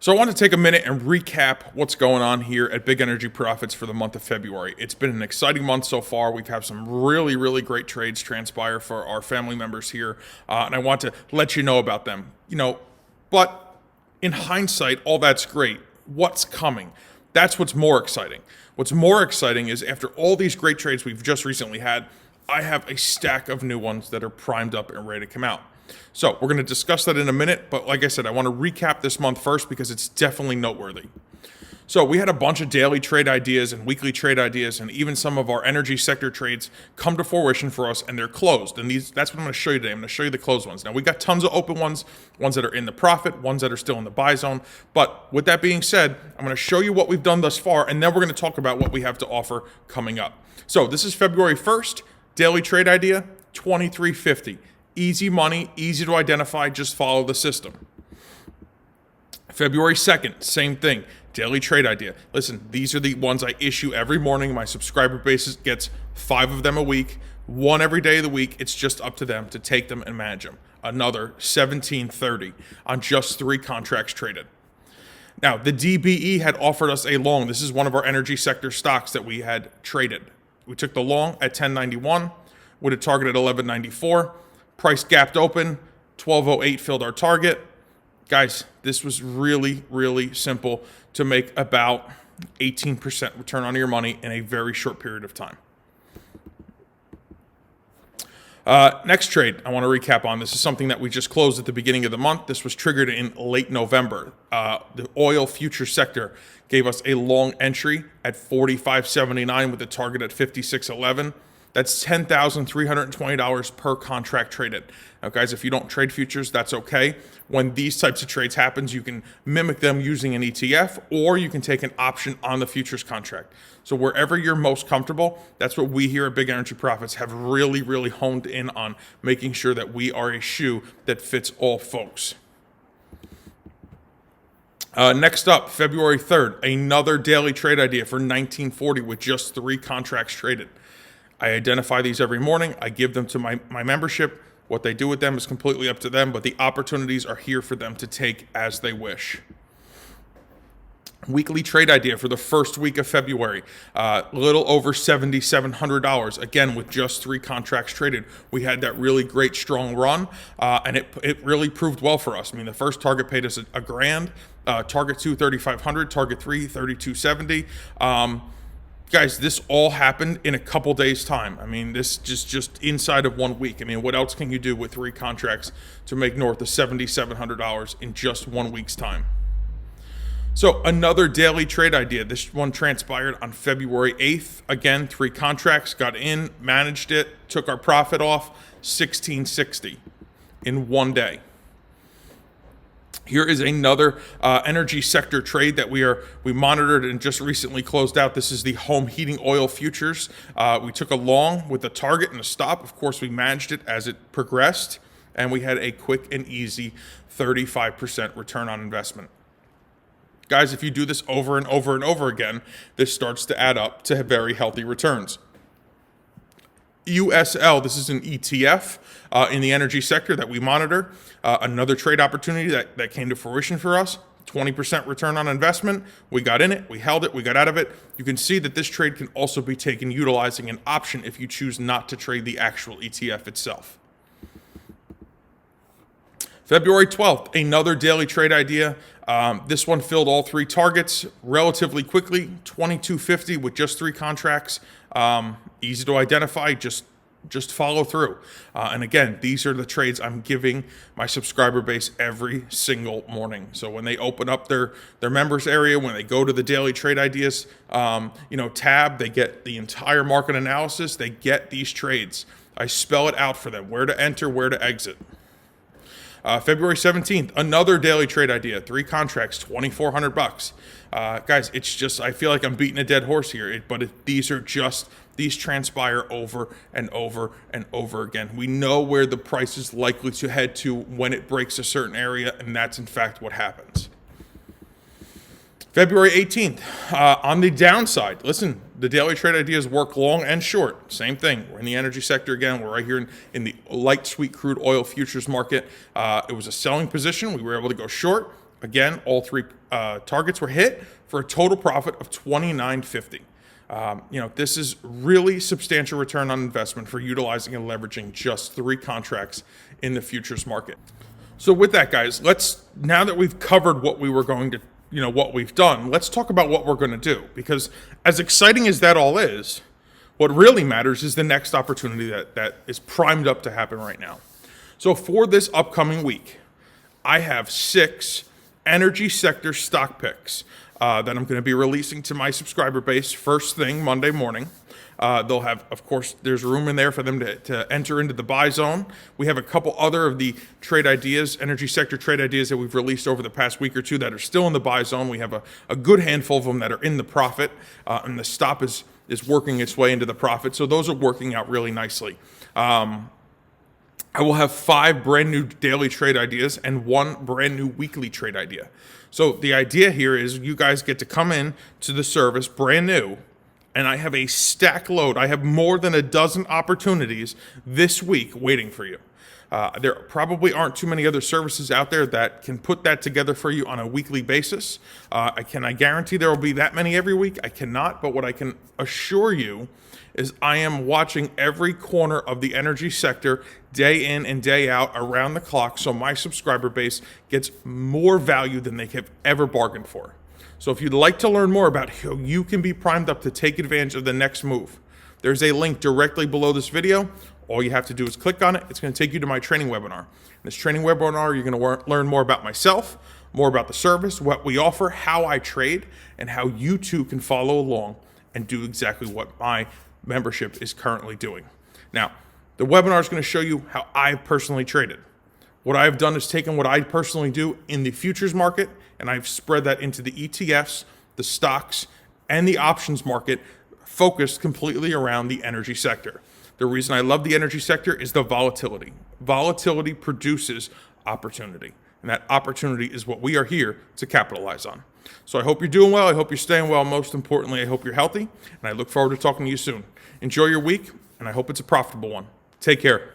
So I want to take a minute and recap what's going on here at Big Energy Profits for the month of February. It's been an exciting month so far. We've had some really great trades transpire for our family members here, and I want to let you know about them. But in hindsight, all that's great. What's coming? That's what's more exciting. What's more exciting is after all these great trades we've just recently had, I have a stack of new ones that are primed up and ready to come out. So we're going to discuss that in a minute, but like I said, I want to recap this month first because it's definitely noteworthy. So we had a bunch of daily trade ideas and weekly trade ideas, and even some of our energy sector trades come to fruition for us, and they're closed. And that's what I'm going to show you today. I'm going to show you the closed ones. Now, we got tons of open ones that are in the profit, ones that are still in the buy zone. But with that being said, I'm going to show you what we've done thus far, and then we're going to talk about what we have to offer coming up. So this is February 1st, daily trade idea, 23.50. Easy money, easy to identify, just follow the system. February 2nd, same thing, daily trade idea. Listen, these are the ones I issue every morning. My subscriber base gets 5 of them a week, 1 every day of the week. It's just up to them to take them and manage them. Another 17.30 on just 3 contracts traded. Now, the DBE had offered us a long. This is one of our energy sector stocks that we had traded. We took the long at 10.91 with a target at 11.94. Price gapped open, 12.08 filled our target. Guys, this was really simple to make about 18% return on your money in a very short period of time. Next trade I want to recap on. This is something that we just closed at the beginning of the month. This was triggered in late November. The oil future sector gave us a long entry at 45.79 with a target at 56.11. That's $10,320 per contract traded. Now, guys, if you don't trade futures, that's okay. When these types of trades happens, you can mimic them using an ETF, or you can take an option on the futures contract. So wherever you're most comfortable, that's what we here at Big Energy Profits have really honed in on, making sure that we are a shoe that fits all folks. Next up, February 3rd, another daily trade idea for 19.40 with just 3 contracts traded. I identify these every morning. I give them to my membership. What they do with them is completely up to them, but the opportunities are here for them to take as they wish. Weekly trade idea for the first week of February, a little over $7,700. Again, with just 3 contracts traded, we had that really great strong run, and it really proved well for us. I mean, the first target paid us $1,000, target 2, $3,500, target 3, $3,270. Guys, this all happened in a couple days' time. I mean, this just inside of 1 week. I mean, what else can you do with 3 contracts to make north of $7,700 in just 1 week's time? So another daily trade idea. This one transpired on February 8th. Again, 3 contracts, got in, managed it, took our profit off, $16.60 in 1 day. Here is another energy sector trade that we monitored and just recently closed out. This is the home heating oil futures. We took a long with a target and a stop. Of course, we managed it as it progressed, and we had a quick and easy 35% return on investment. Guys, if you do this over and over again, this starts to add up to very healthy returns. USL, this is an ETF in the energy sector that we monitor. Another trade opportunity that came to fruition for us, 20% return on investment. We got in it, we held it, we got out of it. You can see that this trade can also be taken utilizing an option if you choose not to trade the actual ETF itself. February 12th, another daily trade idea. This one filled all 3 targets relatively quickly, 22.50 with just 3 contracts. Easy to identify, just follow through. And again, these are the trades I'm giving my subscriber base every single morning. So when they open up their members area, when they go to the daily trade ideas tab, they get the entire market analysis. They get these trades. I spell it out for them, where to enter, where to exit. February 17th, another daily trade idea, 3 contracts, $2,400. Guys, it's just, I feel like I'm beating a dead horse here, these transpire over and over again. We know where the price is likely to head to when it breaks a certain area, and that's in fact what happens. February 18th, on the downside, listen, the daily trade ideas work long and short. Same thing. We're in the energy sector again. We're right here in the light sweet crude oil futures market. It was a selling position. We were able to go short. Again, all three targets were hit for a total profit of $29.50. This is really substantial return on investment for utilizing and leveraging just 3 contracts in the futures market. So with that, guys, now that we've covered what we were going to, what we've done, let's talk about what we're going to do. Because as exciting as that all is, what really matters is the next opportunity that is primed up to happen right now. So for this upcoming week, I have 6 energy sector stock picks that I'm going to be releasing to my subscriber base first thing Monday morning. They'll have, of course, there's room in there for them to enter into the buy zone. We have a couple other of the trade ideas, energy sector trade ideas that we've released over the past week or two that are still in the buy zone. We have a good handful of them that are in the profit, and the stop is working its way into the profit. So those are working out really nicely. I will have 5 brand new daily trade ideas and 1 brand new weekly trade idea. So the idea here is you guys get to come in to the service brand new, and I have a stack load. I have more than a dozen opportunities this week waiting for you. There probably aren't too many other services out there that can put that together for you on a weekly basis. I guarantee there will be that many every week? I cannot, but what I can assure you is I am watching every corner of the energy sector day in and day out around the clock, so my subscriber base gets more value than they have ever bargained for. So if you'd like to learn more about how you can be primed up to take advantage of the next move, there's a link directly below this video. All you have to do is click on it. It's going to take you to my training webinar. In this training webinar, you're going to learn more about myself, more about the service, what we offer, how I trade, and how you too can follow along and do exactly what my membership is currently doing. Now, the webinar is going to show you how I've personally traded. What I've done is taken what I personally do in the futures market, and I've spread that into the ETFs, the stocks, and the options market, focused completely around the energy sector. The reason I love the energy sector is the volatility. Volatility produces opportunity, and that opportunity is what we are here to capitalize on. So I hope you're doing well. I hope you're staying well. Most importantly, I hope you're healthy, and I look forward to talking to you soon. Enjoy your week, and I hope it's a profitable one. Take care.